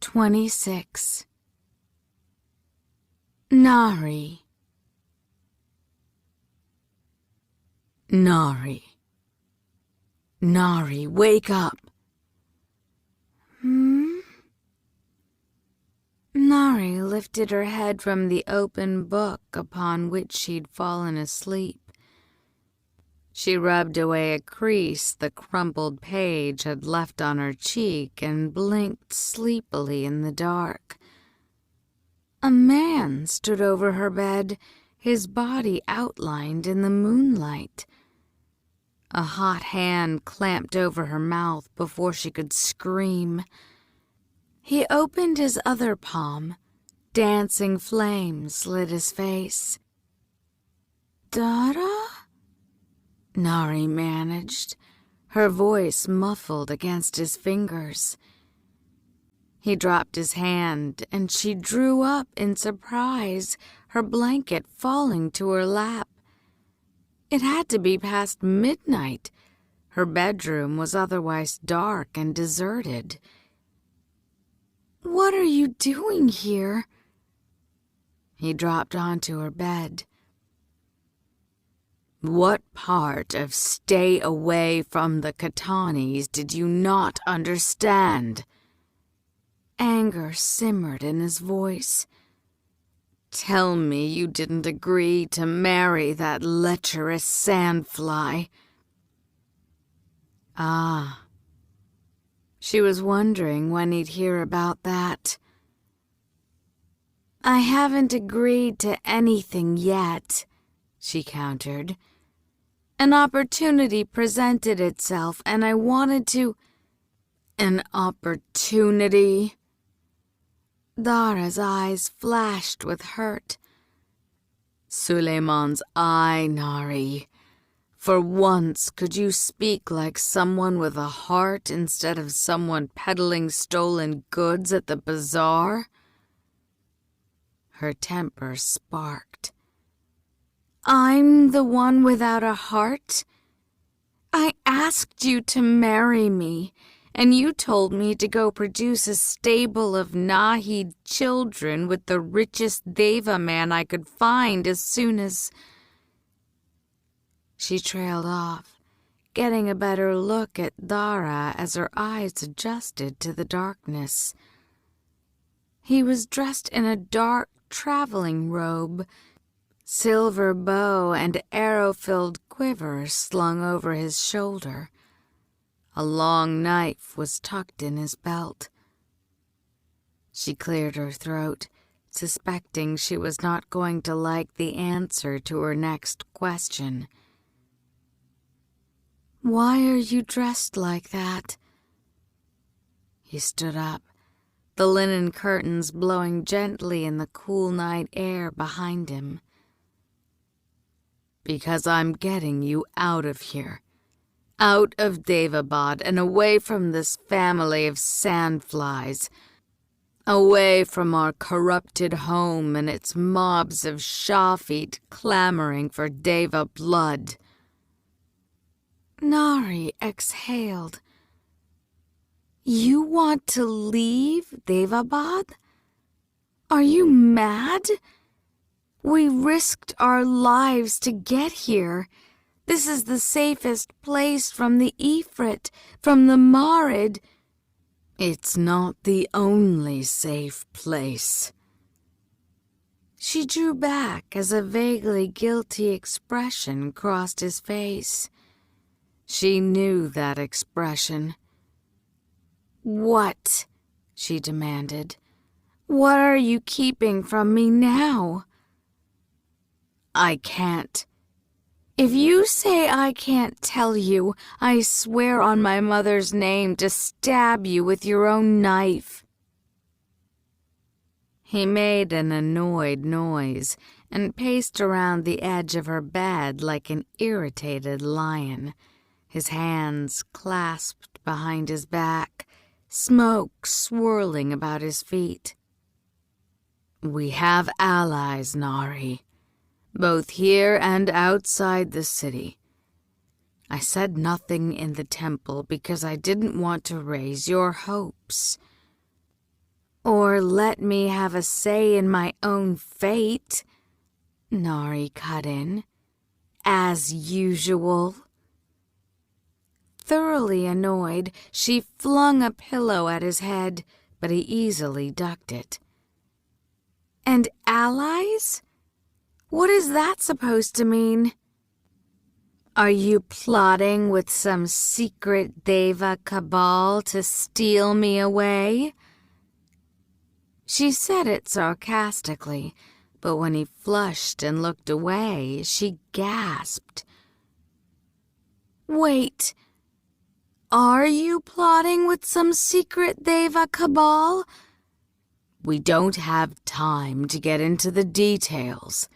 26. Nahri. Nahri. Nahri, wake up. Nahri lifted her head from the open book upon which she'd fallen asleep. She rubbed away a crease the crumpled page had left on her cheek and blinked sleepily in the dark. A man stood over her bed, his body outlined in the moonlight. A hot hand clamped over her mouth before she could scream. He opened his other palm. Dancing flames lit his face. "Dara?" Nahri managed, her voice muffled against his fingers. He dropped his hand, and she drew up in surprise, her blanket falling to her lap. It had to be past midnight. Her bedroom was otherwise dark and deserted. "What are you doing here?" He dropped onto her bed. "What part of stay away from the Katanis did you not understand?" Anger simmered in his voice. "Tell me you didn't agree to marry that lecherous sandfly." Ah. She was wondering when he'd hear about that. "I haven't agreed to anything yet," she countered. "An opportunity presented itself, and I wanted to—" "An opportunity?" Dara's eyes flashed with hurt. "Suleiman's eye, Nahri. For once, could you speak like someone with a heart instead of someone peddling stolen goods at the bazaar?" Her temper sparked. "I'm the one without a heart? I asked you to marry me, and you told me to go produce a stable of Nahid children with the richest Deva man I could find as soon as—" She trailed off, getting a better look at Dara as her eyes adjusted to the darkness. He was dressed in a dark traveling robe, silver bow and arrow-filled quiver slung over his shoulder. A long knife was tucked in his belt. She cleared her throat, suspecting she was not going to like the answer to her next question. "Why are you dressed like that?" He stood up, the linen curtains blowing gently in the cool night air behind him. "Because I'm getting you out of here. Out of Daevabad and away from this family of sandflies. Away from our corrupted home and its mobs of Shafit clamoring for Deva blood." Nahri exhaled. "You want to leave Daevabad? Are you mad? We risked our lives to get here. This is the safest place from the Ifrit, from the Marid." "It's not the only safe place." She drew back as a vaguely guilty expression crossed his face. She knew that expression. "What?" she demanded. "What are you keeping from me now?" "I can't." "If you say I can't tell you, I swear on my mother's name to stab you with your own knife." He made an annoyed noise and paced around the edge of her bed like an irritated lion, his hands clasped behind his back, smoke swirling about his feet. "We have allies, Nahri, both here and outside the city. I said nothing in the temple because I didn't want to raise your hopes. Or let me have a say in my own fate, Nahri cut in, as usual. Thoroughly annoyed, she flung a pillow at his head, but he easily ducked it. And allies? What is that supposed to mean? Are you plotting with some secret Deva cabal to steal me away? She said it sarcastically, but when he flushed and looked away, she gasped. Wait, are you plotting with some secret Deva cabal? We don't have time to get into the details,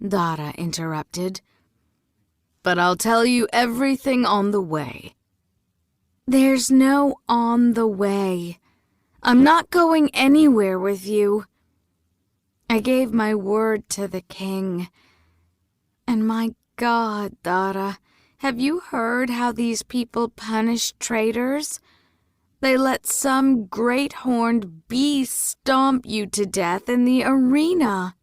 Dara interrupted. But I'll tell you everything on the way. There's no on the way. I'm not going anywhere with you. I gave my word to the king. And my God, Dara, have you heard how these people punish traitors? They let some great-horned beast stomp you to death in the arena.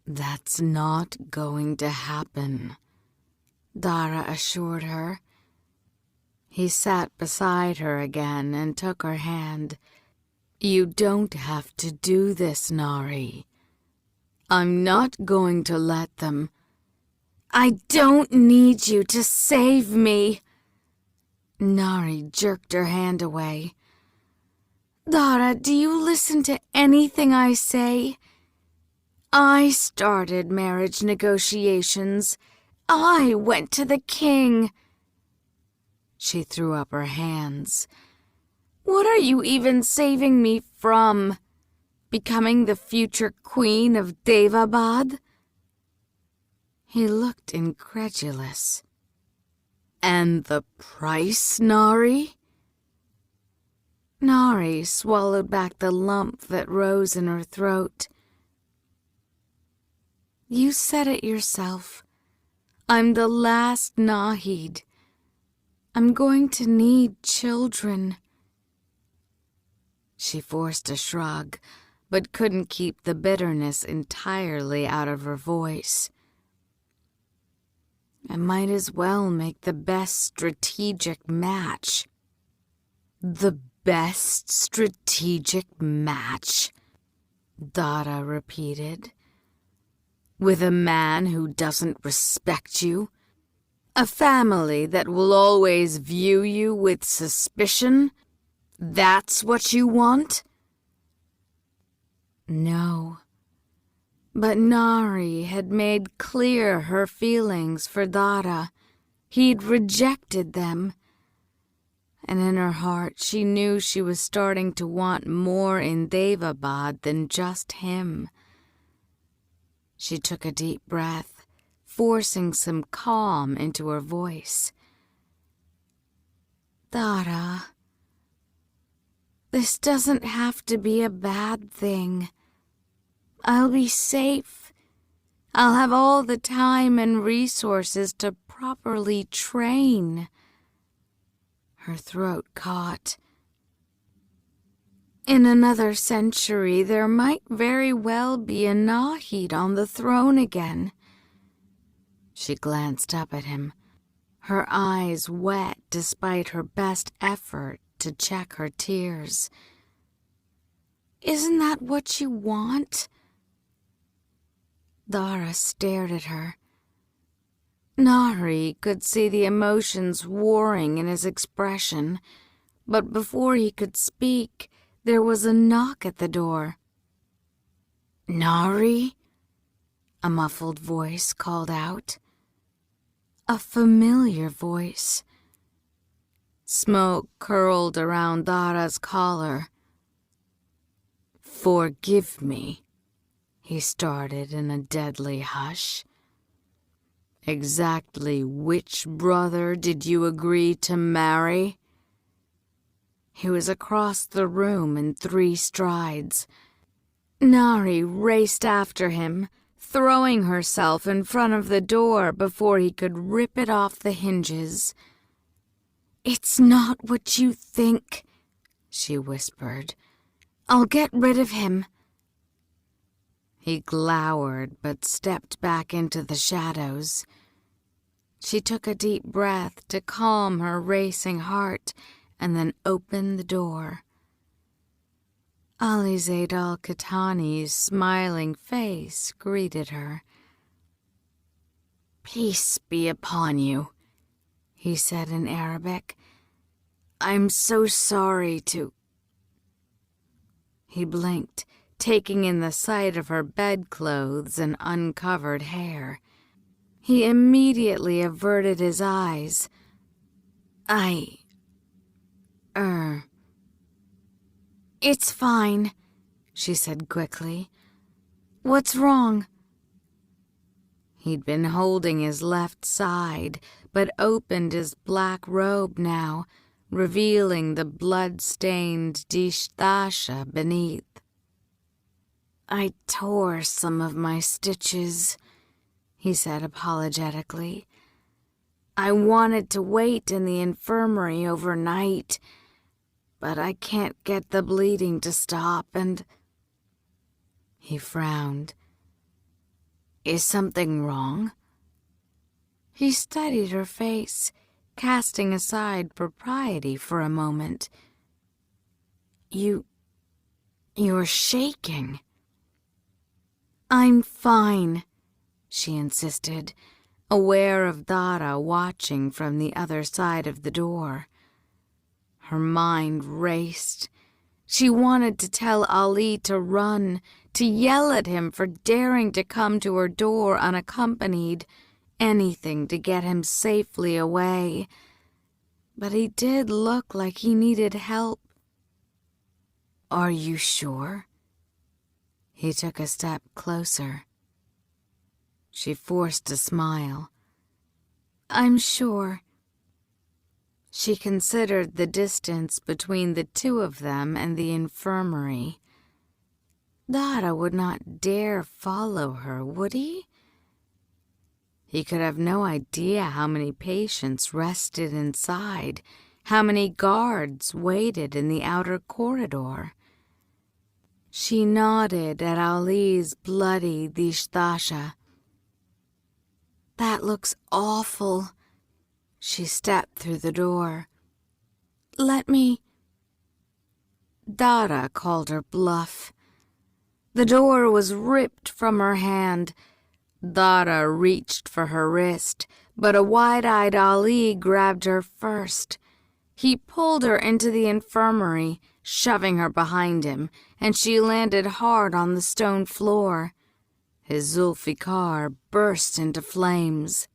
That's not going to happen, Dara assured her. He sat beside her again and took her hand. You don't have to do this, Nahri. I'm not going to let them. I don't need you to save me. Nahri jerked her hand away. Dara, do you listen to anything I say? I started marriage negotiations. I went to the king. She threw up her hands. What are you even saving me from? Becoming the future queen of Daevabad? He looked incredulous. And the price, Nahri? Nahri swallowed back the lump that rose in her throat. You said it yourself. I'm the last Nahid. I'm going to need children. She forced a shrug, but couldn't keep the bitterness entirely out of her voice. I might as well make the best strategic match. The best strategic match, Dara repeated. With a man who doesn't respect you? A family that will always view you with suspicion? That's what you want? No. But Nahri had made clear her feelings for Dara. He'd rejected them. And in her heart she knew she was starting to want more in Daevabad than just him. She took a deep breath, forcing some calm into her voice. Dara, this doesn't have to be a bad thing. I'll be safe. I'll have all the time and resources to properly train. Her throat caught. In another century, there might very well be a Nahid on the throne again. She glanced up at him, her eyes wet despite her best effort to check her tears. Isn't that what you want? Dara stared at her. Nahri could see the emotions warring in his expression, but before he could speak, there was a knock at the door. Nahri? A muffled voice called out. A familiar voice. Smoke curled around Dara's collar. Forgive me, he started in a deadly hush. Exactly which brother did you agree to marry? He was across the room in 3 strides. Nahri raced after him, throwing herself in front of the door before he could rip it off the hinges. It's not what you think, she whispered. I'll get rid of him." He glowered but stepped back into the shadows. She took a deep breath to calm her racing heart and then opened the door. Ali Zaid al-Qahtani's smiling face greeted her. "Peace be upon you," he said in Arabic. "I'm so sorry to—" He blinked, taking in the sight of her bedclothes and uncovered hair. He immediately averted his eyes. It's fine," she said quickly. "What's wrong?" He'd been holding his left side, but opened his black robe now, revealing the blood-stained dishtasha beneath. "I tore some of my stitches," he said apologetically. "I wanted to wait in the infirmary overnight, but I can't get the bleeding to stop and—" He frowned. "Is something wrong?" He studied her face, casting aside propriety for a moment. You're shaking." "I'm fine," she insisted, aware of Dara watching from the other side of the door. Her mind raced. She wanted to tell Ali to run, to yell at him for daring to come to her door unaccompanied, anything to get him safely away. But he did look like he needed help. "Are you sure?" He took a step closer. She forced a smile. "I'm sure." She considered the distance between the two of them and the infirmary. Dara would not dare follow her, would he? He could have no idea how many patients rested inside, how many guards waited in the outer corridor. She nodded at Ali's bloody dishtasha. "That looks awful." She stepped through the door. "Let me—" Dara called her bluff. The door was ripped from her hand. Dara reached for her wrist, but a wide-eyed Ali grabbed her first. He pulled her into the infirmary, shoving her behind him, and she landed hard on the stone floor. His Zulfikar burst into flames.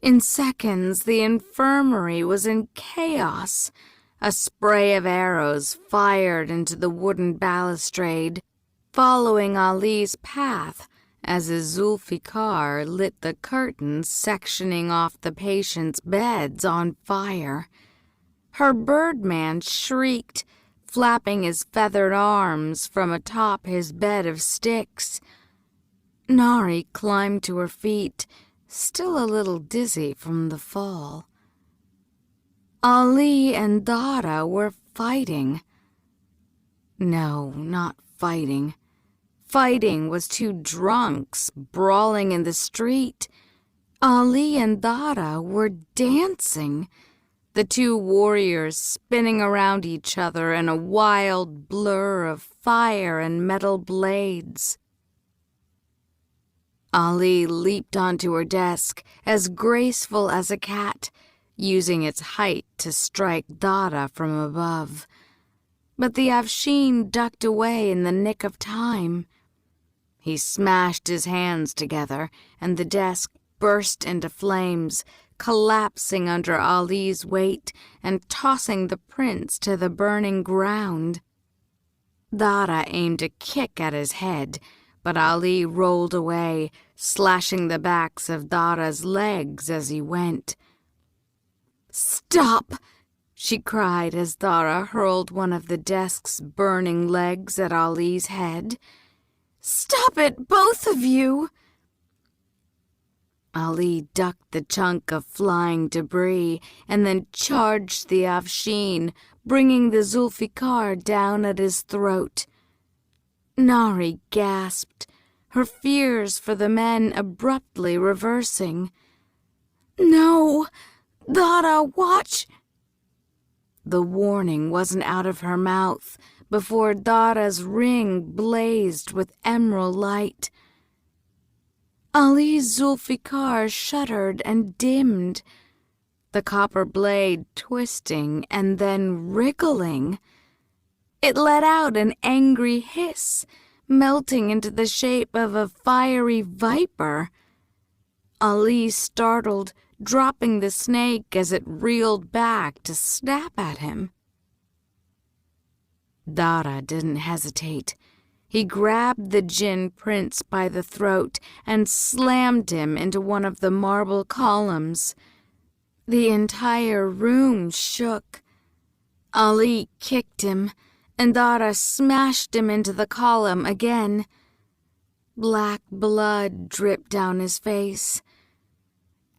In seconds, the infirmary was in chaos. A spray of arrows fired into the wooden balustrade, following Ali's path as his Zulfikar lit the curtains sectioning off the patients' beds on fire. Her birdman shrieked, flapping his feathered arms from atop his bed of sticks. Nahri climbed to her feet, still a little dizzy from the fall. Ali and Dara were fighting. No, not fighting. Fighting was two drunks brawling in the street. Ali and Dara were dancing, the two warriors spinning around each other in a wild blur of fire and metal blades. Ali leaped onto her desk, as graceful as a cat, using its height to strike Dara from above. But the Afshin ducked away in the nick of time. He smashed his hands together, and the desk burst into flames, collapsing under Ali's weight and tossing the prince to the burning ground. Dara aimed a kick at his head, but Ali rolled away, slashing the backs of Dara's legs as he went. "Stop!" she cried as Dara hurled one of the desk's burning legs at Ali's head. "Stop it, both of you!" Ali ducked the chunk of flying debris and then charged the Afshin, bringing the Zulfikar down at his throat. Nahri gasped, her fears for the men abruptly reversing. "No! Dada, watch!" The warning wasn't out of her mouth before Dada's ring blazed with emerald light. Ali's Zulfikar shuddered and dimmed, the copper blade twisting and then wriggling. It let out an angry hiss, melting into the shape of a fiery viper. Ali startled, dropping the snake as it reeled back to snap at him. Dada didn't hesitate. He grabbed the Jinn prince by the throat and slammed him into one of the marble columns. The entire room shook. Ali kicked him, and Dada smashed him into the column again. Black blood dripped down his face.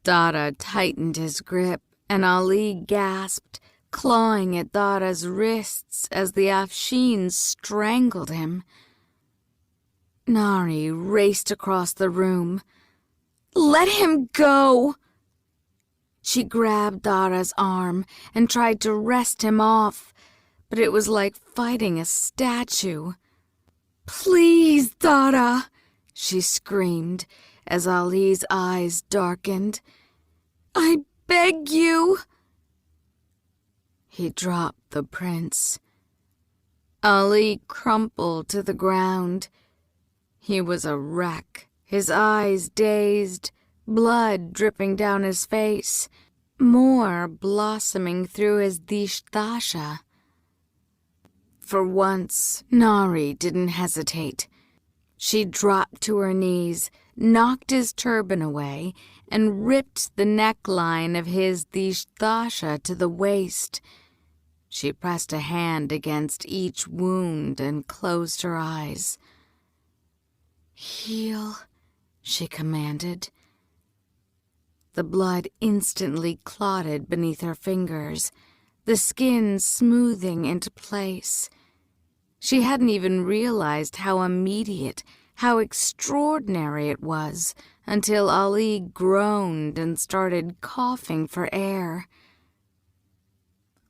Dada tightened his grip, and Ali gasped, clawing at Dada's wrists as the Afshin strangled him. Nahri raced across the room. "Let him go!" She grabbed Dada's arm and tried to wrest him off, but it was like fighting a statue. "Please, Dada!" she screamed as Ali's eyes darkened. "I beg you!" He dropped the prince. Ali crumpled to the ground. He was a wreck, his eyes dazed, blood dripping down his face, more blossoming through his dishdasha. For once, Nahri didn't hesitate. She dropped to her knees, knocked his turban away, and ripped the neckline of his dishdasha to the waist. She pressed a hand against each wound and closed her eyes. "Heal," she commanded. The blood instantly clotted beneath her fingers, the skin smoothing into place. She hadn't even realized how immediate, how extraordinary it was until Ali groaned and started coughing for air.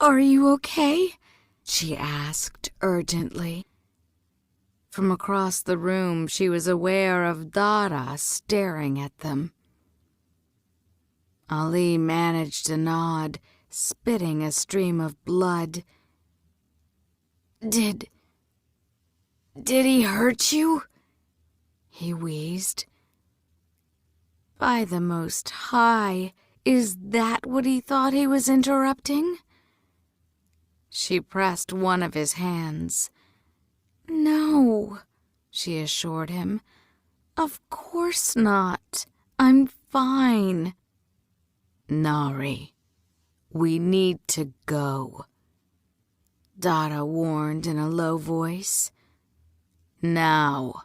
"Are you okay?" she asked urgently. From across the room, she was aware of Dada staring at them. Ali managed to nod, spitting a stream of blood. Did he hurt you?" he wheezed. "By the Most High, is that what he thought he was interrupting?" She pressed one of his hands. "No," she assured him. "Of course not. I'm fine." "Nahri, we need to go," Dada warned in a low voice. "Now."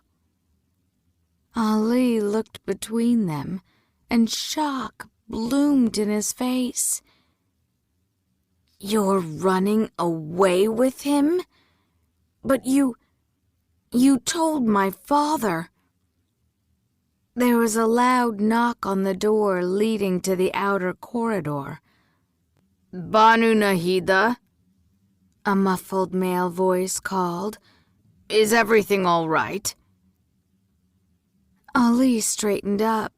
Ali looked between them, and shock bloomed in his face. "You're running away with him? But you told my father." There was a loud knock on the door leading to the outer corridor. "Banu Nahida," a muffled male voice called. "Is everything all right?" Ali straightened up.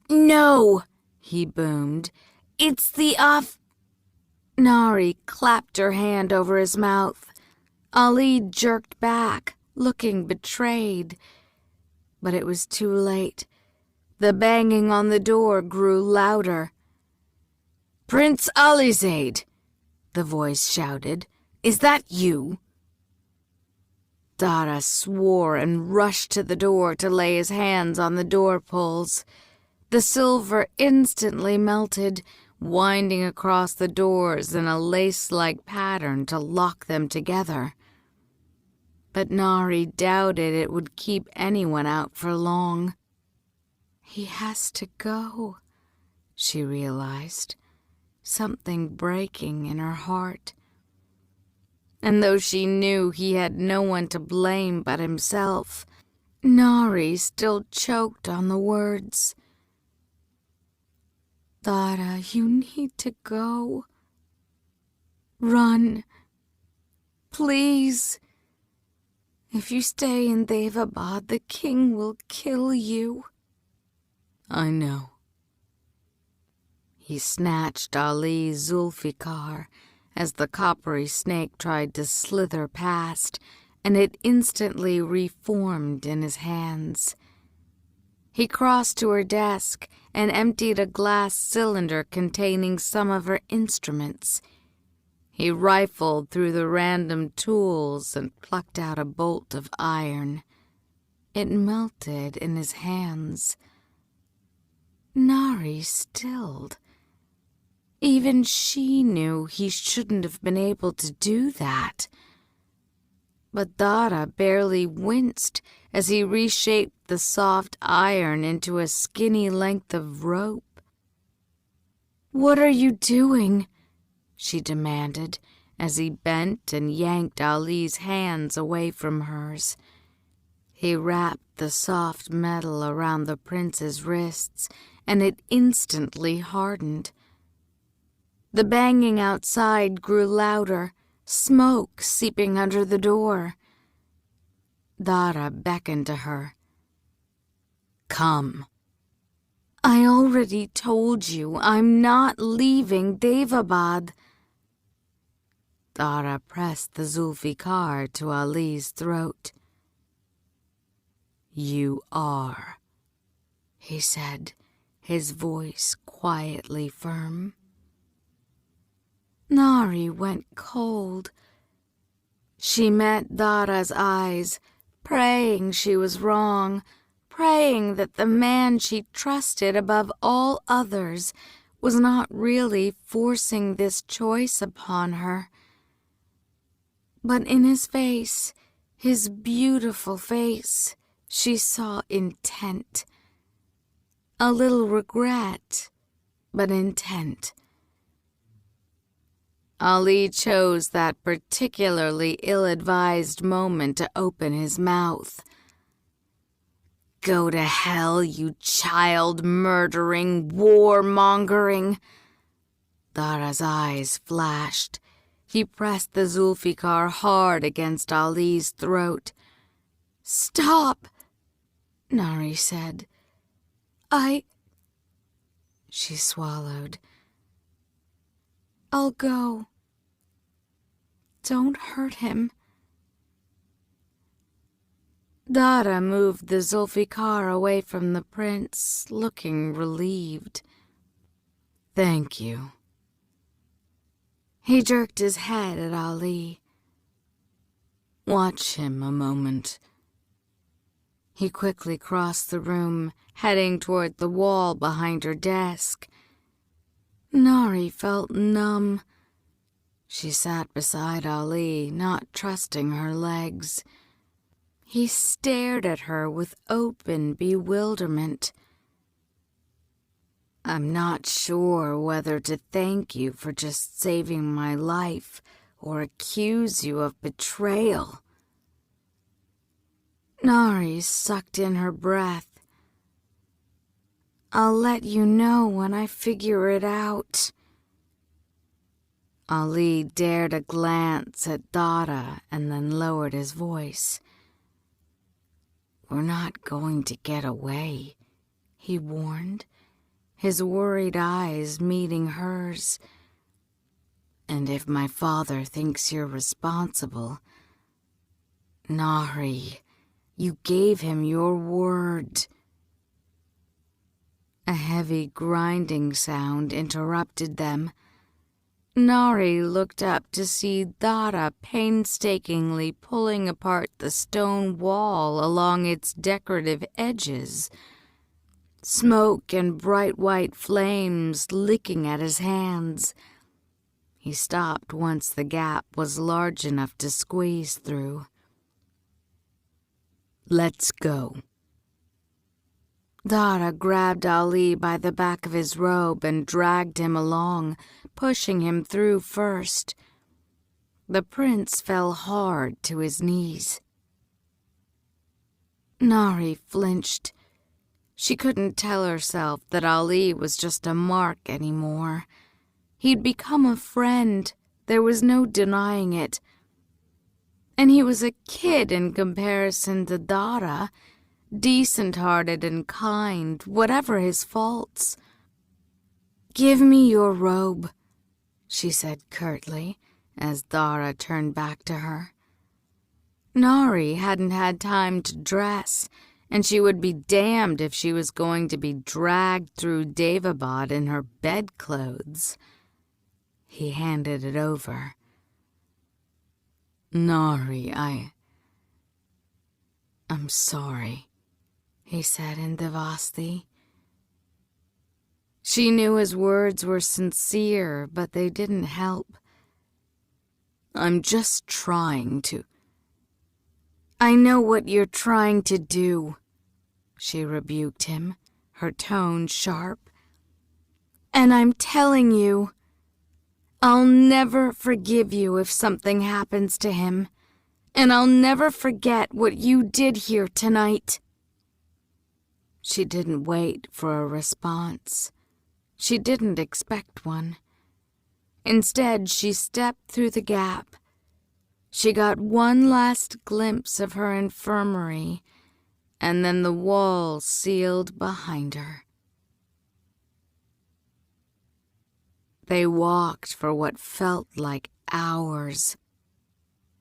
"No," he boomed. "It's the Nahri clapped her hand over his mouth. Ali jerked back, looking betrayed. But it was too late. The banging on the door grew louder. "Prince Alizade," the voice shouted. "Is that you?" Dada swore and rushed to the door to lay his hands on the door pulls. The silver instantly melted, winding across the doors in a lace-like pattern to lock them together. But Nahri doubted it would keep anyone out for long. "He has to go," she realized, something breaking in her heart. and though she knew he had no one to blame but himself, Nahri still choked on the words. Dara, you need to go. Run. Please. If you stay in Daevabad, the king will kill you. I know. He snatched Ali's Zulfikar as the coppery snake tried to slither past, and it instantly reformed in his hands. He crossed to her desk and emptied a glass cylinder containing some of her instruments. He rifled through the random tools and plucked out a bolt of iron. It melted in his hands. Nahri stilled. Even she knew he shouldn't have been able to do that. But Dara barely winced as he reshaped the soft iron into a skinny length of rope. "What are you doing?" she demanded as he bent and yanked Ali's hands away from hers. He wrapped the soft metal around the prince's wrists, and it instantly hardened. The banging outside grew louder, smoke seeping under the door. Dara beckoned to her. "Come." "I already told you I'm not leaving Daevabad." Dara pressed the Zulfikar to Ali's throat. "You are," he said, his voice quietly firm. Nahri went cold. She met Dara's eyes, praying she was wrong, praying that the man she trusted above all others was not really forcing this choice upon her. But in his face, his beautiful face, she saw intent. A little regret, but intent. Ali chose that particularly ill-advised moment to open his mouth. "Go to hell, you child-murdering, war-mongering!" Dara's eyes flashed. He pressed the Zulfikar hard against Ali's throat. "Stop," Nahri said. She swallowed. "I'll go. Don't hurt him." Dara moved the Zulfikar away from the prince, looking relieved. "Thank you." He jerked his head at Ali. "Watch him a moment." He quickly crossed the room, heading toward the wall behind her desk. Nahri felt numb. She sat beside Ali, not trusting her legs. He stared at her with open bewilderment. "I'm not sure whether to thank you for just saving my life or accuse you of betrayal." Nahri sucked in her breath. "I'll let you know when I figure it out." Ali dared a glance at Dara and then lowered his voice. "We're not going to get away," he warned, his worried eyes meeting hers. "And if my father thinks you're responsible, Nahri, you gave him your word." A heavy grinding sound interrupted them. Nahri looked up to see Dara painstakingly pulling apart the stone wall along its decorative edges. Smoke and bright white flames licking at his hands. He stopped once the gap was large enough to squeeze through. "Let's go." Dara grabbed Ali by the back of his robe and dragged him along, pushing him through first. The prince fell hard to his knees. Nahri flinched. She couldn't tell herself that Ali was just a mark anymore. He'd become a friend. There was no denying it. And he was a kid in comparison to Dara, decent-hearted and kind, whatever his faults. "Give me your robe," she said curtly, as Dara turned back to her. Nahri hadn't had time to dress, and she would be damned if she was going to be dragged through Daevabad in her bedclothes. He handed it over. "Nahri, I'm sorry," he said in Devasti. She knew his words were sincere, but they didn't help. "I'm just trying to—" "I know what you're trying to do," she rebuked him, her tone sharp. "And I'm telling you, I'll never forgive you if something happens to him, and I'll never forget what you did here tonight." She didn't wait for a response. She didn't expect one. Instead, she stepped through the gap. She got one last glimpse of her infirmary, and then the wall sealed behind her. They walked for what felt like hours.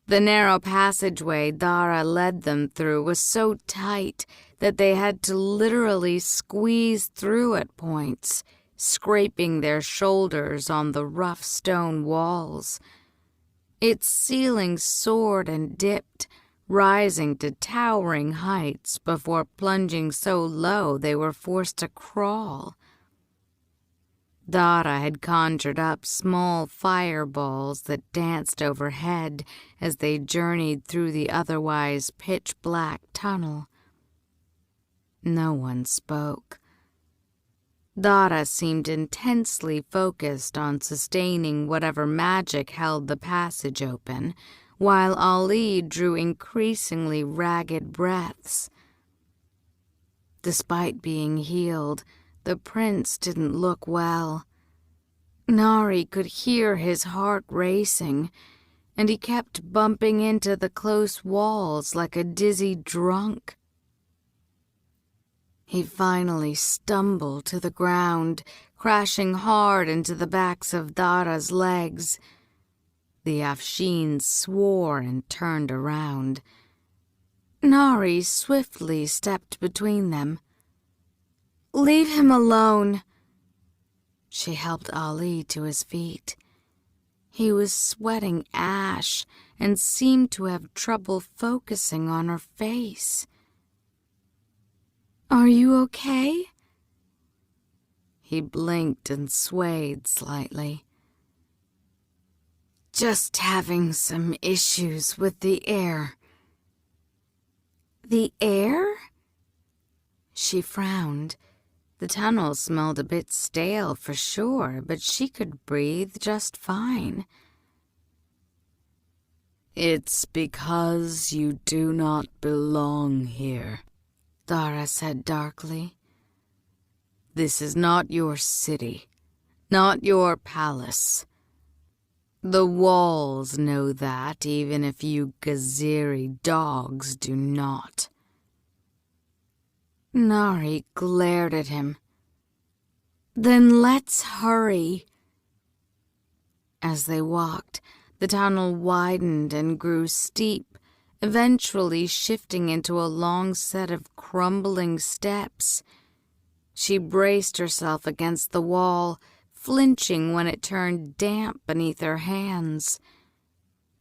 The narrow passageway Dara led them through was so tight that they had to literally squeeze through at points, scraping their shoulders on the rough stone walls. Its ceiling soared and dipped, rising to towering heights before plunging so low they were forced to crawl. Dara had conjured up small fireballs that danced overhead as they journeyed through the otherwise pitch-black tunnel. No one spoke. Dara seemed intensely focused on sustaining whatever magic held the passage open, while Ali drew increasingly ragged breaths. Despite being healed, the prince didn't look well. Nahri could hear his heart racing, and he kept bumping into the close walls like a dizzy drunk. He finally stumbled to the ground, crashing hard into the backs of Dara's legs. The Afsheens swore and turned around. Nahri swiftly stepped between them. "Leave him alone." She helped Ali to his feet. He was sweating ash and seemed to have trouble focusing on her face. "Are you okay?" He blinked and swayed slightly. "Just having some issues with the air." "The air?" She frowned. The tunnel smelled a bit stale for sure, but she could breathe just fine. "It's because you do not belong here," Dara said darkly. "This is not your city, not your palace. The walls know that, even if you Gaziri dogs do not." Nahri glared at him. "Then let's hurry." As they walked, the tunnel widened and grew steep, eventually shifting into a long set of crumbling steps. She braced herself against the wall, flinching when it turned damp beneath her hands.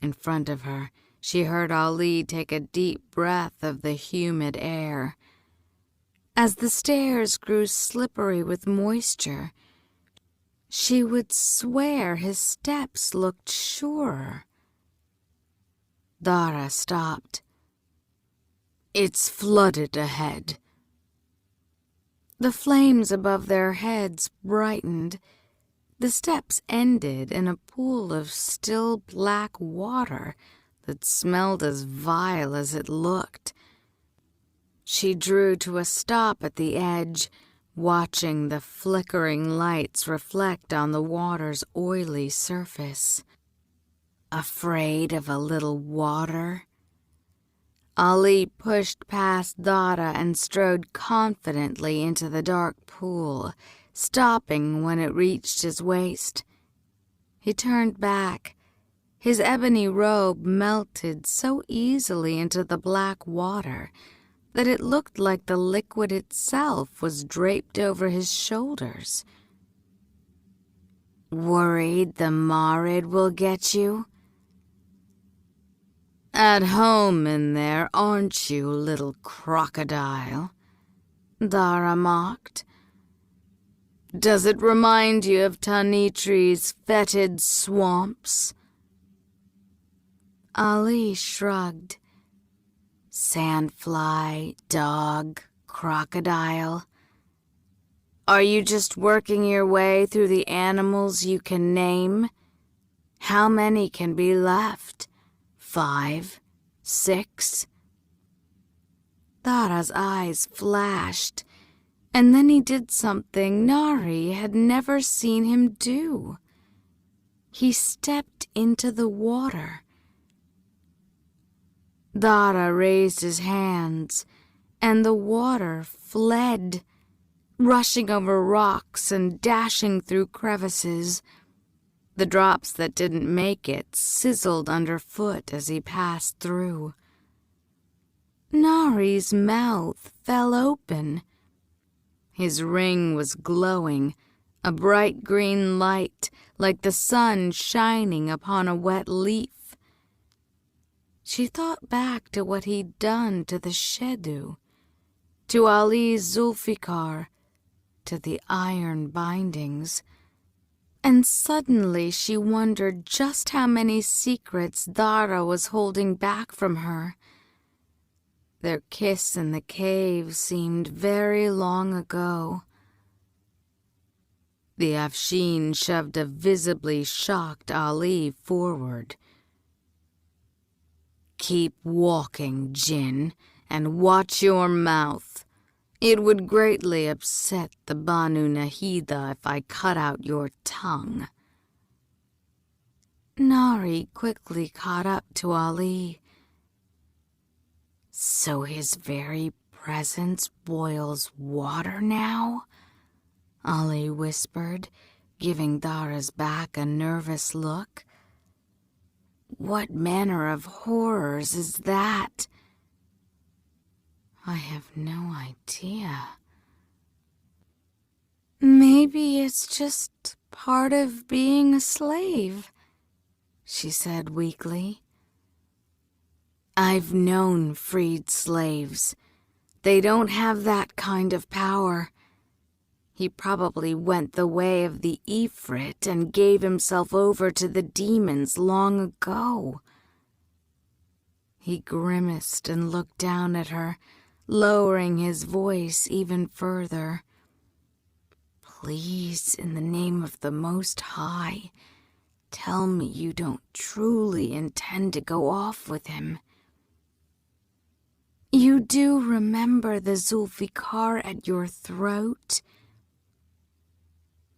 In front of her, she heard Ali take a deep breath of the humid air. As the stairs grew slippery with moisture, she would swear his steps looked surer. Dara stopped. "It's flooded ahead." The flames above their heads brightened. The steps ended in a pool of still black water that smelled as vile as it looked. She drew to a stop at the edge, watching the flickering lights reflect on the water's oily surface. Afraid of a little water? Ali pushed past Dara and strode confidently into the dark pool, stopping when it reached his waist. He turned back. His ebony robe melted so easily into the black water that it looked like the liquid itself was draped over his shoulders. Worried the Marid will get you? At home in there, aren't you, little crocodile? Dara mocked. Does it remind you of Tanitri's fetid swamps? Ali shrugged. Sandfly, dog, crocodile. Are you just working your way through the animals you can name? How many can be left? 5, 6? Dara's eyes flashed, and then he did something Nahri had never seen him do. He stepped into the water. Dara raised his hands, and the water fled, rushing over rocks and dashing through crevices. The drops that didn't make it sizzled underfoot as he passed through. Nahri's mouth fell open. His ring was glowing, a bright green light like the sun shining upon a wet leaf. She thought back to what he'd done to the Shedu, to Ali's Zulfikar, to the iron bindings, and suddenly she wondered just how many secrets Dara was holding back from her. Their kiss in the cave seemed very long ago. The Afshin shoved a visibly shocked Ali forward. Keep walking, Jinn, and watch your mouth. It would greatly upset the Banu Nahida if I cut out your tongue. Nahri quickly caught up to Ali. So his very presence boils water now? Ali whispered, giving Dara's back a nervous look. What manner of horrors is that? I have no idea. Maybe it's just part of being a slave, she said weakly. I've known freed slaves. They don't have that kind of power. He probably went the way of the Ifrit and gave himself over to the demons long ago. He grimaced and looked down at her, lowering his voice even further. Please, in the name of the Most High, tell me you don't truly intend to go off with him. You do remember the Zulfikar at your throat?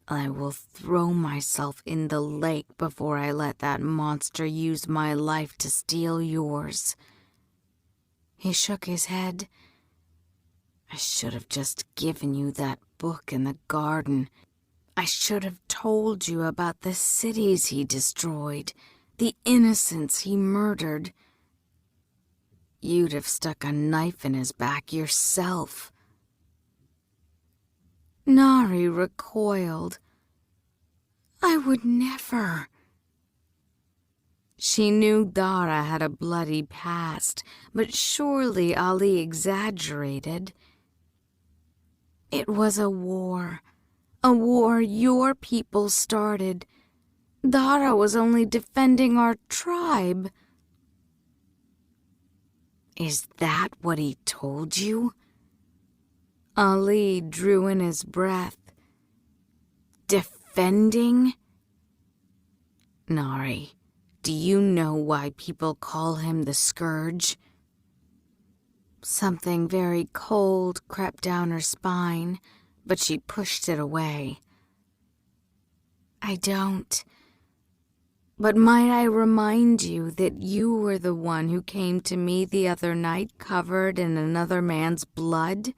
I will throw myself in the lake before I let that monster use my life to steal yours. He shook his head. I should have just given you that book in the garden. I should have told you about the cities he destroyed, the innocents he murdered. You'd have stuck a knife in his back yourself. Nahri recoiled. I would never. She knew Dara had a bloody past, but surely Ali exaggerated. It was a war your people started. Dara was only defending our tribe. Is that what he told you? Ali drew in his breath. defending? Nahri, do you know why people call him the Scourge? Something very cold crept down her spine, but she pushed it away. I don't. But might I remind you that you were the one who came to me the other night covered in another man's blood?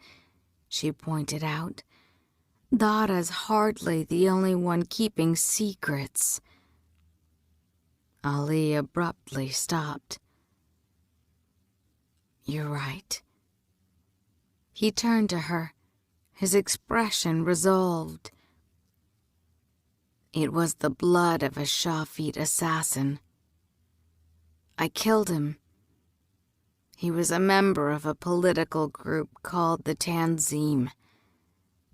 She pointed out. Dada's hardly the only one keeping secrets. Ali abruptly stopped. You're right. He turned to her, his expression resolved. It was the blood of a Shafit assassin. I killed him. He was a member of a political group called the Tanzim.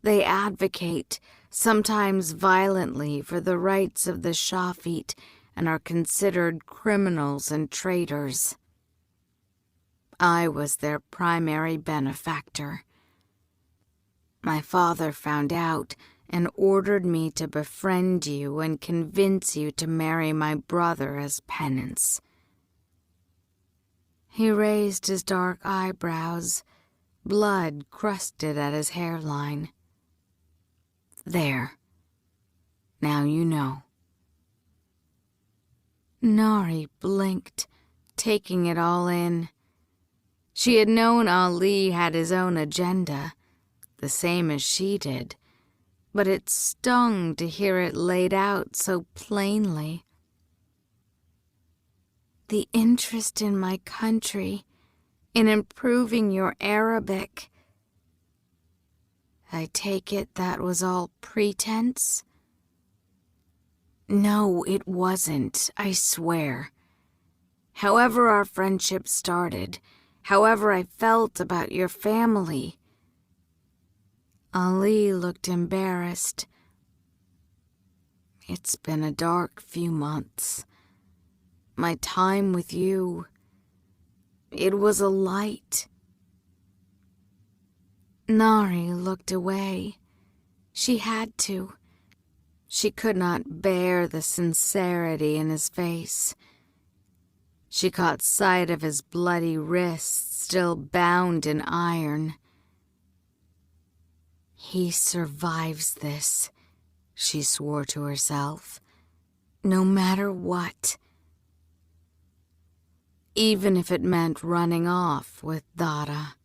They advocate, sometimes violently, for the rights of the Shafit and are considered criminals and traitors. I was their primary benefactor. My father found out and ordered me to befriend you and convince you to marry my brother as penance. He raised his dark eyebrows, blood crusted at his hairline. There. Now you know. Nahri blinked, taking it all in. She had known Ali had his own agenda, the same as she did, but it stung to hear it laid out so plainly. The interest in my country, in improving your Arabic. I take it that was all pretense? No, it wasn't, I swear. However our friendship started, however I felt about your family. Ali looked embarrassed. It's been a dark few months. My time with you, it was a light. Nahri looked away. She had to. She could not bear the sincerity in his face. She caught sight of his bloody wrists still bound in iron. He survives this, she swore to herself, no matter what. Even if it meant running off with Dada.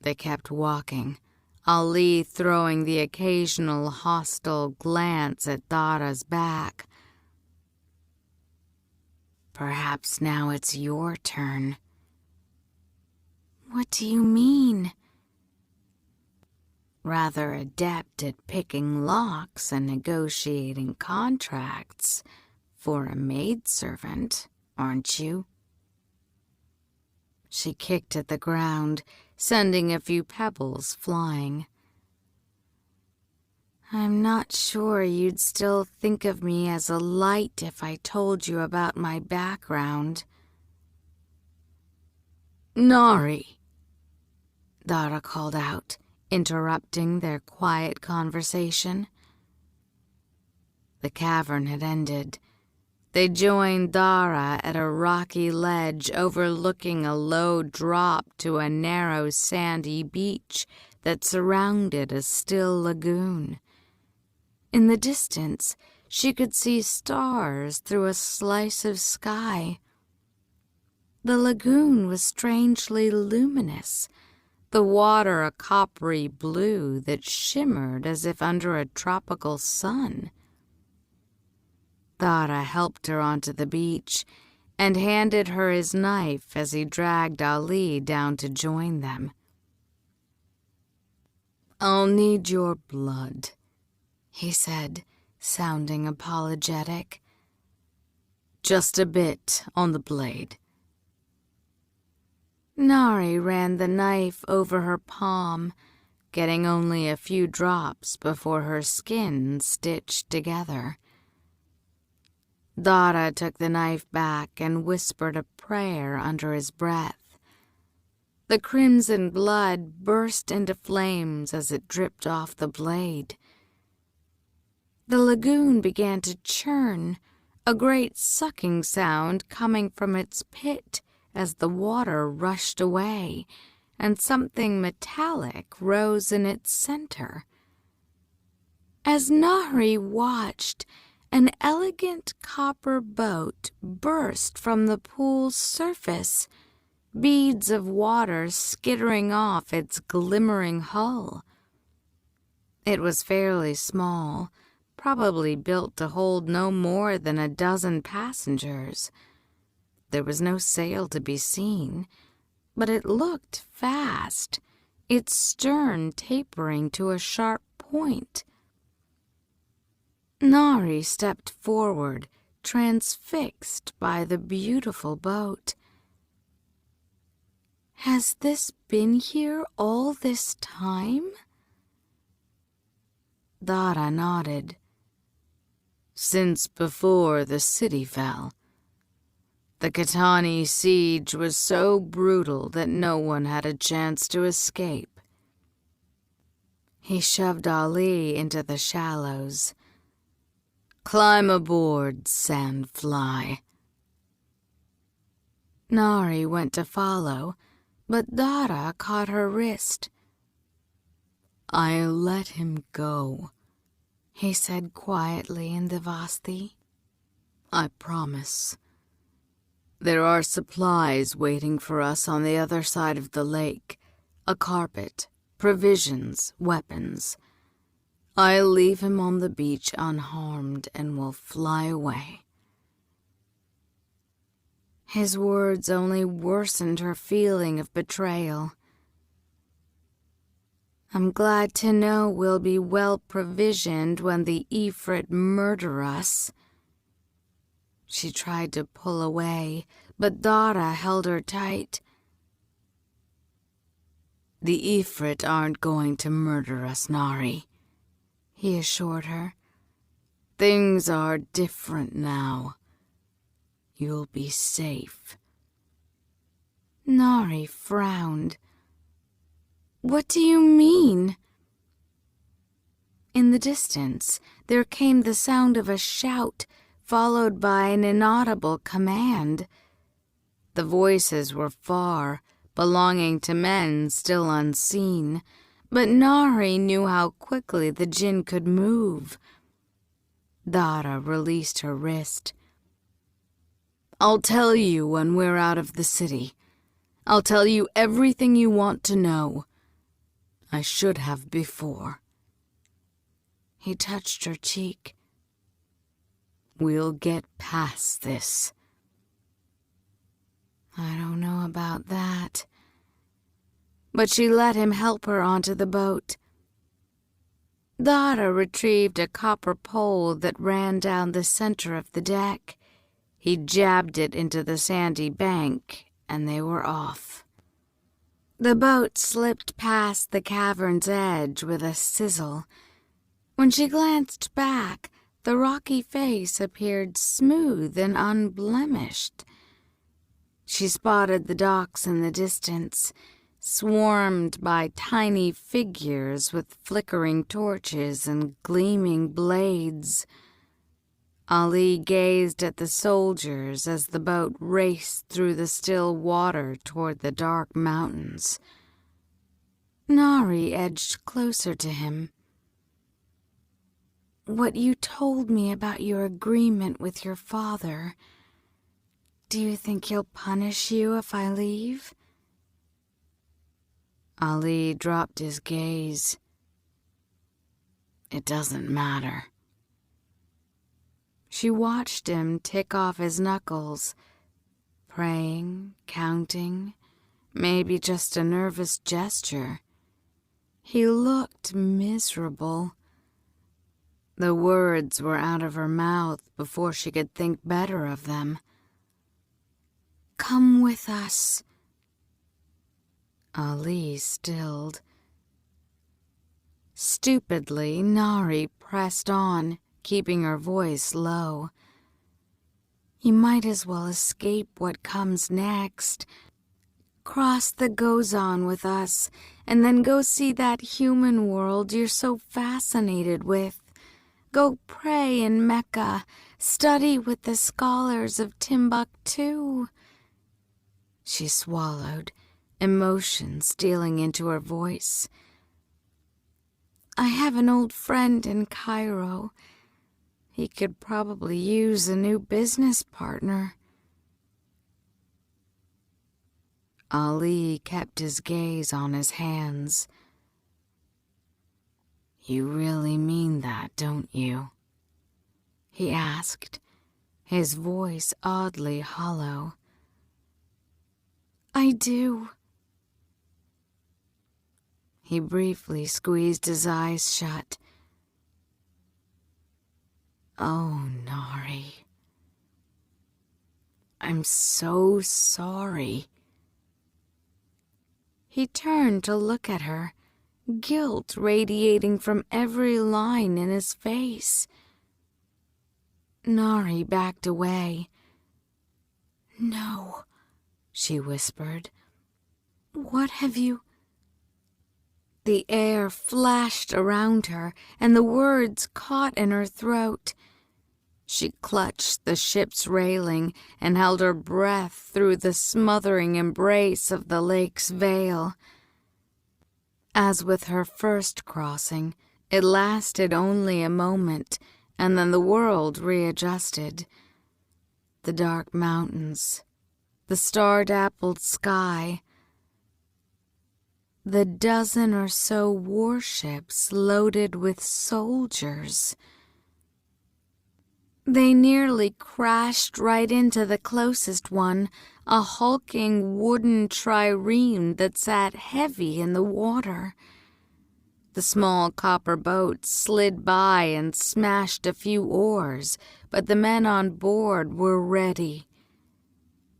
They kept walking, Ali throwing the occasional hostile glance at Dada's back. Perhaps now it's your turn. What do you mean? Rather adept at picking locks and negotiating contracts for a maidservant, aren't you? She kicked at the ground, sending a few pebbles flying. I'm not sure you'd still think of me as a light if I told you about my background. Nahri, Dada called out, interrupting their quiet conversation. The cavern had ended. They joined Dara at a rocky ledge overlooking a low drop to a narrow sandy beach that surrounded a still lagoon. In the distance, she could see stars through a slice of sky. The lagoon was strangely luminous, the water a coppery blue that shimmered as if under a tropical sun. Dara helped her onto the beach and handed her his knife as he dragged Ali down to join them. I'll need your blood, he said, sounding apologetic. Just a bit on the blade. Nahri ran the knife over her palm, getting only a few drops before her skin stitched together. Dara took the knife back and whispered a prayer under his breath. The crimson blood burst into flames as it dripped off the blade. The lagoon began to churn, a great sucking sound coming from its pit as the water rushed away, and something metallic rose in its center. As Nahri watched, an elegant copper boat burst from the pool's surface, beads of water skittering off its glimmering hull. It was fairly small, probably built to hold no more than a dozen passengers. There was no sail to be seen, but it looked fast, its stern tapering to a sharp point. Nahri stepped forward, transfixed by the beautiful boat. "Has this been here all this time?" Dara nodded. "Since before the city fell. The Kitani siege was so brutal that no one had a chance to escape." He shoved Ali into the shallows. "Climb aboard, sandfly." Nahri went to follow, but Dara caught her wrist. "I'll let him go," he said quietly in Devasti. "I promise. There are supplies waiting for us on the other side of the lake, a carpet, provisions, weapons. I'll leave him on the beach unharmed and will fly away." His words only worsened her feeling of betrayal. "I'm glad to know we'll be well provisioned when the Ifrit murder us." She tried to pull away, but Dara held her tight. "The Ifrit aren't going to murder us, Nahri," he assured her. "Things are different now. You'll be safe." Nahri frowned. "What do you mean?" In the distance, there came the sound of a shout, followed by an inaudible command. The voices were far, belonging to men still unseen, but Nahri knew how quickly the jinn could move. Dara released her wrist. "I'll tell you when we're out of the city. I'll tell you everything you want to know. I should have before." He touched her cheek. "We'll get past this." "I don't know about that." But she let him help her onto the boat. Dara retrieved a copper pole that ran down the center of the deck. He jabbed it into the sandy bank, and they were off. The boat slipped past the cavern's edge with a sizzle. When she glanced back, the rocky face appeared smooth and unblemished. She spotted the docks in the distance, swarmed by tiny figures with flickering torches and gleaming blades. Ali gazed at the soldiers as the boat raced through the still water toward the dark mountains. Nahri edged closer to him. "What you told me about your agreement with your father, do you think he'll punish you if I leave?" Ali dropped his gaze. "It doesn't matter." She watched him tick off his knuckles, praying, counting, maybe just a nervous gesture. He looked miserable. The words were out of her mouth before she could think better of them. "Come with us." Ali stilled. Stupidly, Nahri pressed on, keeping her voice low. "You might as well escape what comes next. Cross the Gozan with us, and then go see that human world you're so fascinated with. Go pray in Mecca, study with the scholars of Timbuktu." She swallowed, emotion stealing into her voice. "I have an old friend in Cairo. He could probably use a new business partner." Ali kept his gaze on his hands. "You really mean that, don't you?" he asked, his voice oddly hollow. "I do." He briefly squeezed his eyes shut. "Oh, Nahri. I'm so sorry." He turned to look at her, guilt radiating from every line in his face. Nahri backed away. "No," she whispered. "What have you—" The air flashed around her, and the words caught in her throat. She clutched the ship's railing and held her breath through the smothering embrace of the lake's veil. As with her first crossing, it lasted only a moment, and then the world readjusted. The dark mountains, the star-dappled sky, the dozen or so warships loaded with soldiers. They nearly crashed right into the closest one, a hulking wooden trireme that sat heavy in the water. The small copper boat slid by and smashed a few oars, but the men on board were ready.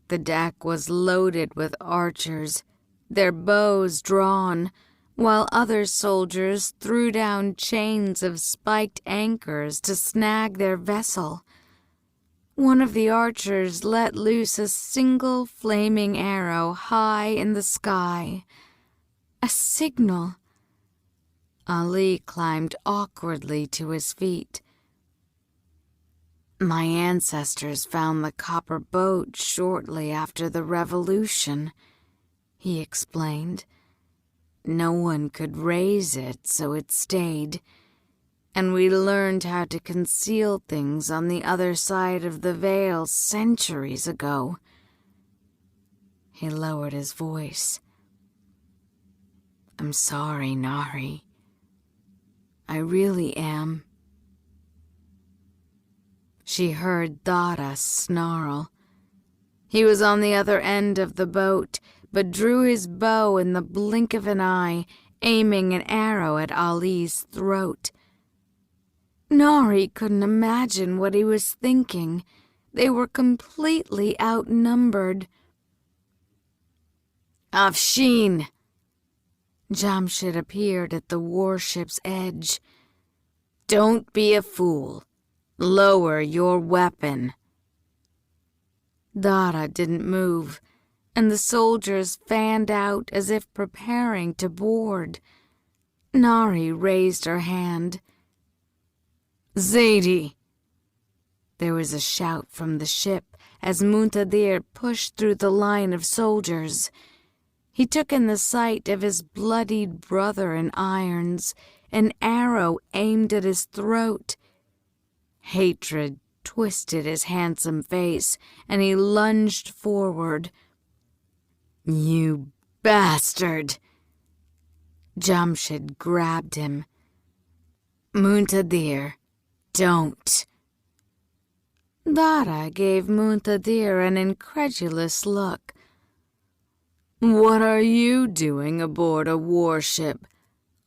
The deck was loaded with archers, their bows drawn, while other soldiers threw down chains of spiked anchors to snag their vessel. One of the archers let loose a single flaming arrow high in the sky. A signal. Ali climbed awkwardly to his feet. "My ancestors found the copper boat shortly after the revolution," he explained. "No one could raise it, so it stayed. And we learned how to conceal things on the other side of the veil centuries ago." He lowered his voice. "I'm sorry, Nahri. I really am." She heard Dada snarl. He was on the other end of the boat, but drew his bow in the blink of an eye, aiming an arrow at Ali's throat. Nahri couldn't imagine what he was thinking. They were completely outnumbered. "Afshin!" Jamshid appeared at the warship's edge. "Don't be a fool. Lower your weapon." Dada didn't move, and the soldiers fanned out as if preparing to board. Nahri raised her hand. "Zaidi!" There was a shout from the ship as Muntadir pushed through the line of soldiers. He took in the sight of his bloodied brother in irons, an arrow aimed at his throat. Hatred twisted his handsome face, and he lunged forward. "You bastard!" Jamshid grabbed him. "Muntadir, don't." Dada gave Muntadir an incredulous look. "What are you doing aboard a warship?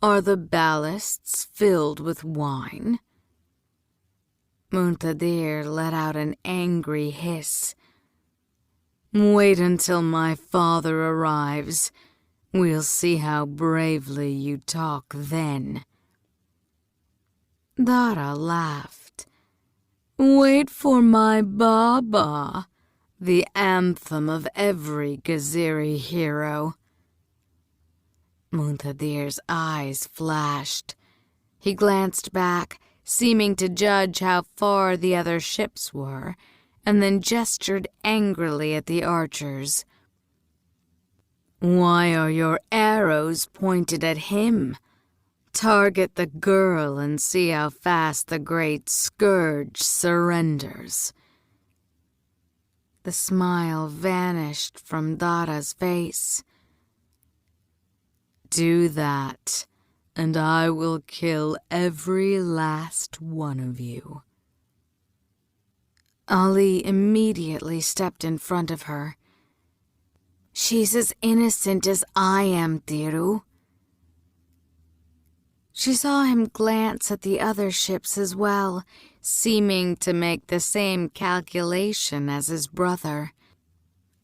Are the ballasts filled with wine?" Muntadir let out an angry hiss. "Wait until my father arrives. We'll see how bravely you talk then." Dada laughed. "Wait for my Baba, the anthem of every Gaziri hero." Muntadir's eyes flashed. He glanced back, seeming to judge how far the other ships were, and then gestured angrily at the archers. "Why are your arrows pointed at him? Target the girl and see how fast the great scourge surrenders." The smile vanished from Dada's face. "Do that, and I will kill every last one of you." Ali immediately stepped in front of her. "She's as innocent as I am, Thiru." She saw him glance at the other ships as well, seeming to make the same calculation as his brother.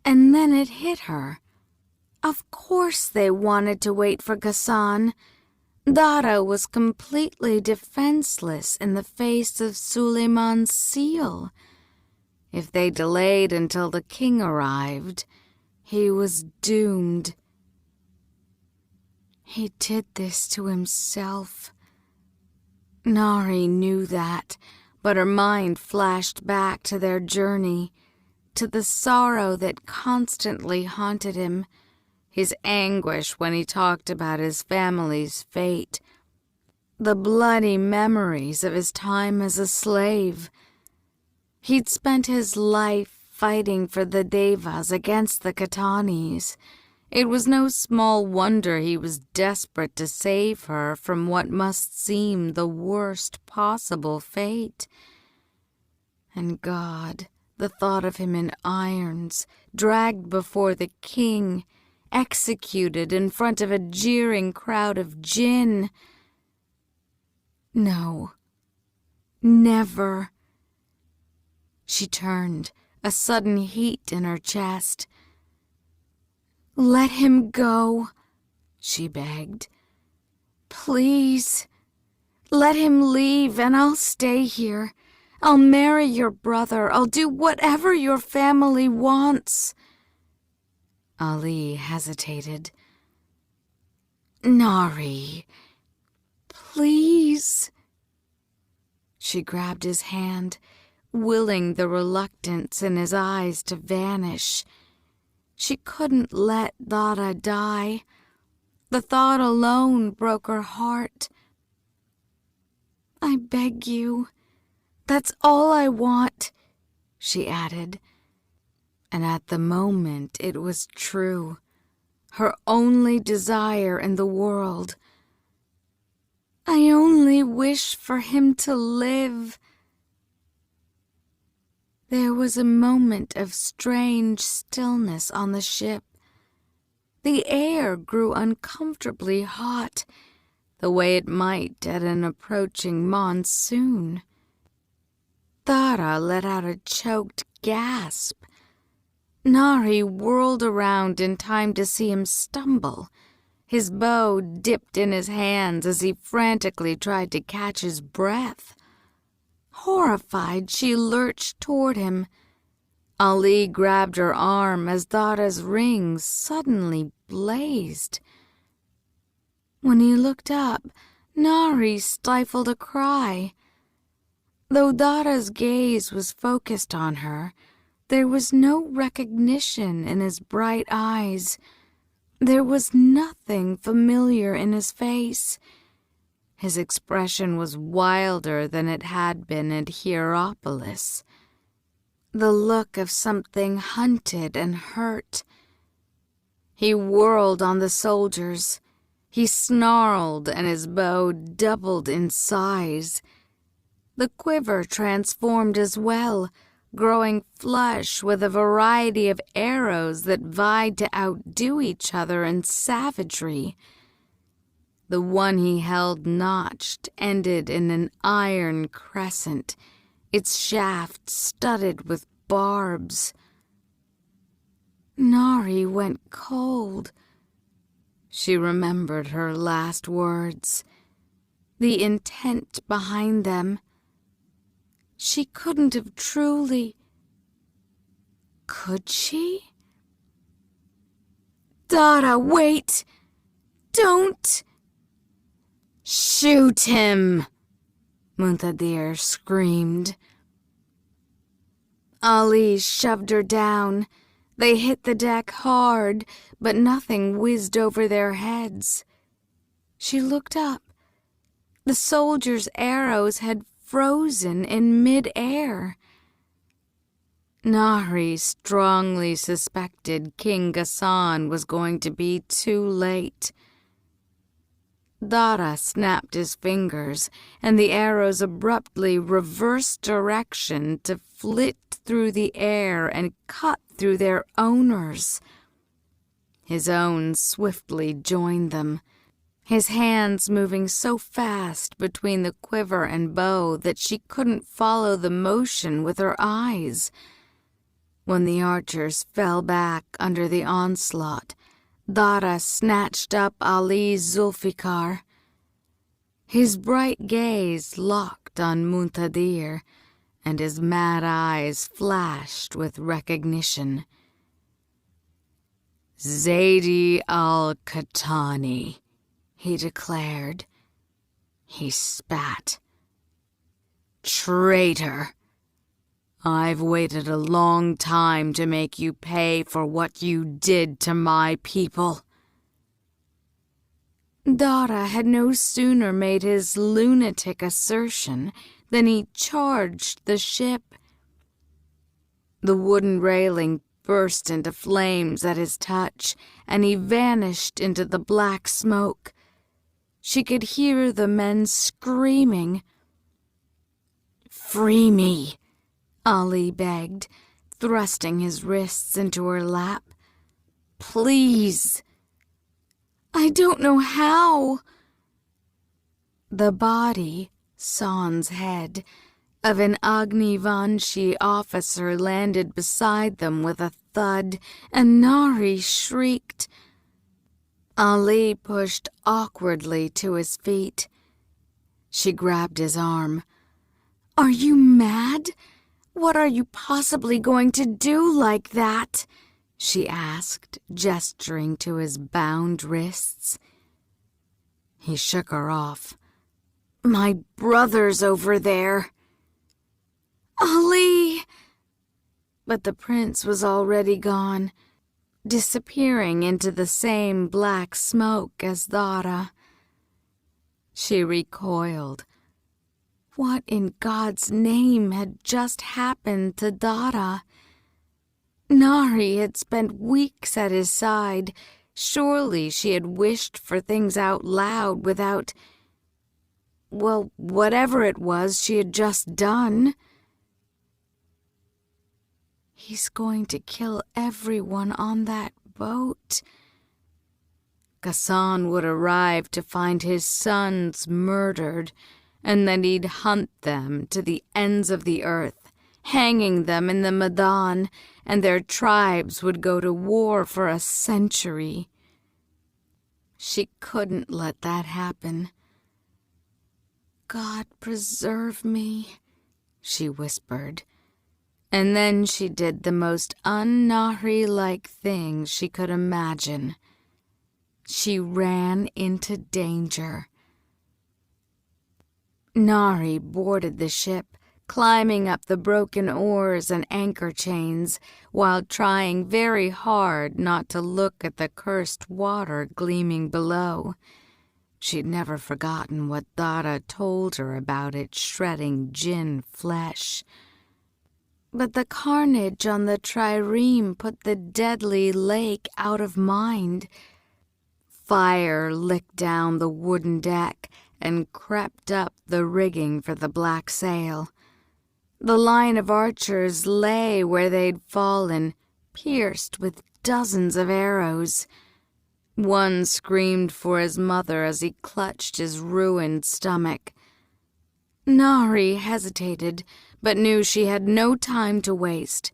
And then it hit her. Of course they wanted to wait for Ghassan. Dara was completely defenseless in the face of Suleiman's seal. If they delayed until the king arrived, he was doomed. He did this to himself. Nahri knew that, but her mind flashed back to their journey, to the sorrow that constantly haunted him, his anguish when he talked about his family's fate, the bloody memories of his time as a slave. He'd spent his life fighting for the Devas against the Khatanis. It was no small wonder he was desperate to save her from what must seem the worst possible fate. And God, the thought of him in irons, dragged before the king, executed in front of a jeering crowd of jinn. No, never. She turned, a sudden heat in her chest. "Let him go," she begged. "Please, let him leave and I'll stay here. I'll marry your brother. I'll do whatever your family wants." Ali hesitated. "Nahri, please." She grabbed his hand, willing the reluctance in his eyes to vanish. She couldn't let Dada die. The thought alone broke her heart. "I beg you, that's all I want," she added. And at the moment it was true, her only desire in the world. "I only wish for him to live." There was a moment of strange stillness on the ship. The air grew uncomfortably hot, the way it might at an approaching monsoon. Dara let out a choked gasp. Nahri whirled around in time to see him stumble. His bow dipped in his hands as he frantically tried to catch his breath. Horrified, she lurched toward him. Ali grabbed her arm as Dada's rings suddenly blazed. When he looked up, Nahri stifled a cry. Though Dada's gaze was focused on her, there was no recognition in his bright eyes. There was nothing familiar in his face. His expression was wilder than it had been at Hierapolis. The look of something hunted and hurt. He whirled on the soldiers. He snarled and his bow doubled in size. The quiver transformed as well, growing flush with a variety of arrows that vied to outdo each other in savagery. The one he held notched ended in an iron crescent, its shaft studded with barbs. Nahri went cold. She remembered her last words, the intent behind them. She couldn't have truly... Could she? "Dada, wait! Don't!" "Shoot him!" Muntadir screamed. Ali shoved her down. They hit the deck hard, but nothing whizzed over their heads. She looked up. The soldiers' arrows had frozen in mid-air. Nahri strongly suspected King Ghassan was going to be too late. Dara snapped his fingers, and the arrows abruptly reversed direction to flit through the air and cut through their owners. His own swiftly joined them, his hands moving so fast between the quiver and bow that she couldn't follow the motion with her eyes. When the archers fell back under the onslaught, Dara snatched up Ali's Zulfikar. His bright gaze locked on Muntadir, and his mad eyes flashed with recognition. "Zaidi al-Qahtani," he declared. He spat. "Traitor! I've waited a long time to make you pay for what you did to my people." Dara had no sooner made his lunatic assertion than he charged the ship. The wooden railing burst into flames at his touch, and he vanished into the black smoke. She could hear the men screaming. "Free me," Ali begged, thrusting his wrists into her lap. "Please." "I don't know how." The body, sans head, of an Agnivanshi officer landed beside them with a thud, and Nahri shrieked. Ali pushed awkwardly to his feet. She grabbed his arm. "Are you mad? What are you possibly going to do like that?" she asked, gesturing to his bound wrists. He shook her off. "My brother's over there." "Ali!" But the prince was already gone, disappearing into the same black smoke as Dara. She recoiled. What in God's name had just happened to Dara? Nahri had spent weeks at his side. Surely she had wished for things out loud without, well, whatever it was she had just done. He's going to kill everyone on that boat. Ghassan would arrive to find his sons murdered, and then he'd hunt them to the ends of the earth, hanging them in the Maidan, and their tribes would go to war for a century. She couldn't let that happen. "God preserve me," she whispered. And then she did the most un-Nahri-like thing she could imagine. She ran into danger. Nahri boarded the ship, climbing up the broken oars and anchor chains, while trying very hard not to look at the cursed water gleaming below. She'd never forgotten what Dara told her about it shredding jinn flesh. But the carnage on the trireme put the deadly lake out of mind. Fire licked down the wooden deck and crept up the rigging for the black sail. The line of archers lay where they'd fallen, pierced with dozens of arrows. One screamed for his mother as he clutched his ruined stomach. Nahri hesitated, but knew she had no time to waste.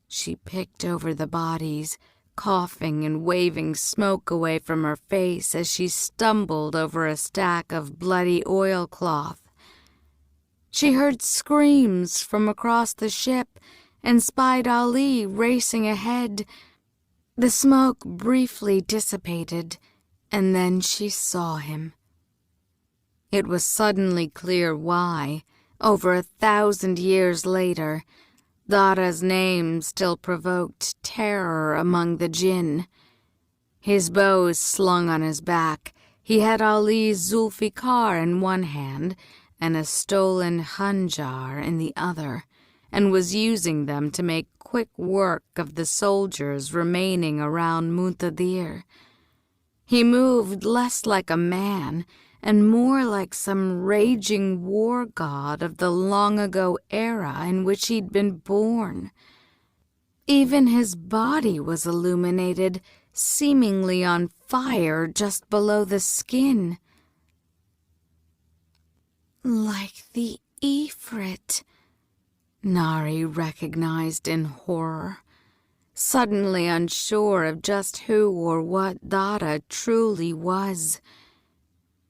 She picked over the bodies, coughing and waving smoke away from her face as she stumbled over a stack of bloody oilcloth. She heard screams from across the ship and spied Ali racing ahead. The smoke briefly dissipated, and then she saw him. It was suddenly clear why, over 1,000 years later, Dara's name still provoked terror among the jinn. His bow slung on his back, he had Ali's Zulfikar in one hand and a stolen hanjar in the other, and was using them to make quick work of the soldiers remaining around Muntadir. He moved less like a man and more like some raging war god of the long-ago era in which he'd been born. Even his body was illuminated, seemingly on fire just below the skin. Like the Ifrit, Nahri recognized in horror, suddenly unsure of just who or what Dara truly was.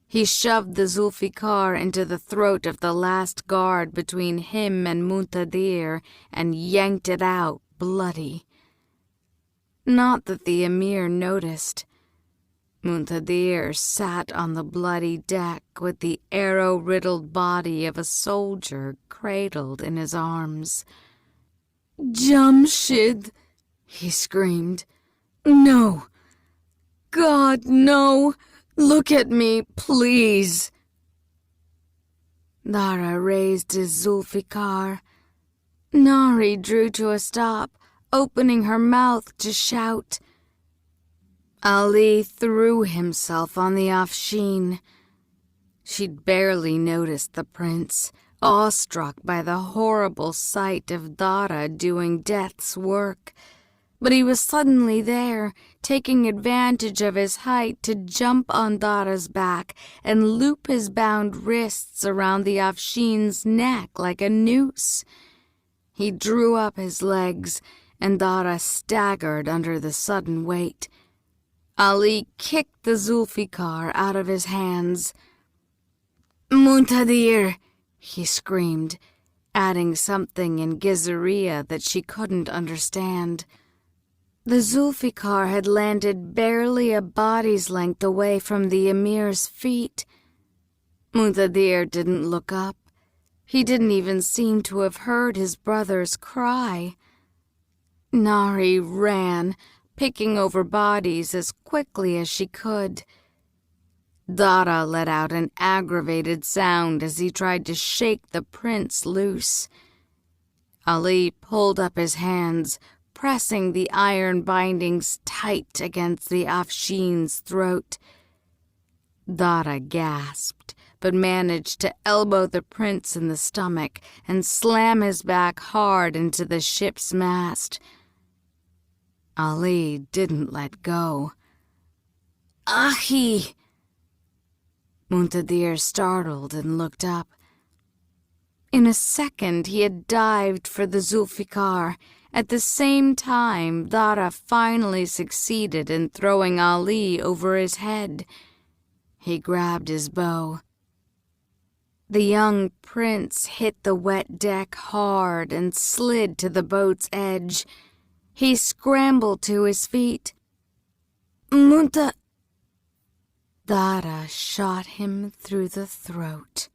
He shoved the Zulfikar into the throat of the last guard between him and Muntadir and yanked it out bloody. Not that the emir noticed. Muntadir sat on the bloody deck with the arrow-riddled body of a soldier cradled in his arms. "Jamshid!" he screamed. "No! God, no! Look at me, please!" Dara raised his Zulfikar. Nahri drew to a stop, opening her mouth to shout. Ali threw himself on the Afshin. She'd barely noticed the prince, awestruck by the horrible sight of Dara doing death's work. But he was suddenly there, taking advantage of his height to jump on Dara's back and loop his bound wrists around the Afshin's neck like a noose. He drew up his legs, and Dara staggered under the sudden weight. Ali kicked the Zulfikar out of his hands. "Muntadir!" he screamed, adding something in Gizaria that she couldn't understand. The Zulfikar had landed barely a body's length away from the emir's feet. Muntadir didn't look up. He didn't even seem to have heard his brother's cry. Nahri ran, picking over bodies as quickly as she could. Dara let out an aggravated sound as he tried to shake the prince loose. Ali pulled up his hands, pressing the iron bindings tight against the Afshin's throat. Dara gasped, but managed to elbow the prince in the stomach and slam his back hard into the ship's mast. Ali didn't let go. "Ahi!" Muntadir startled and looked up. In a second he had dived for the Zulfikar. At the same time, Dara finally succeeded in throwing Ali over his head. He grabbed his bow. The young prince hit the wet deck hard and slid to the boat's edge. He scrambled to his feet. Dara shot him through the throat.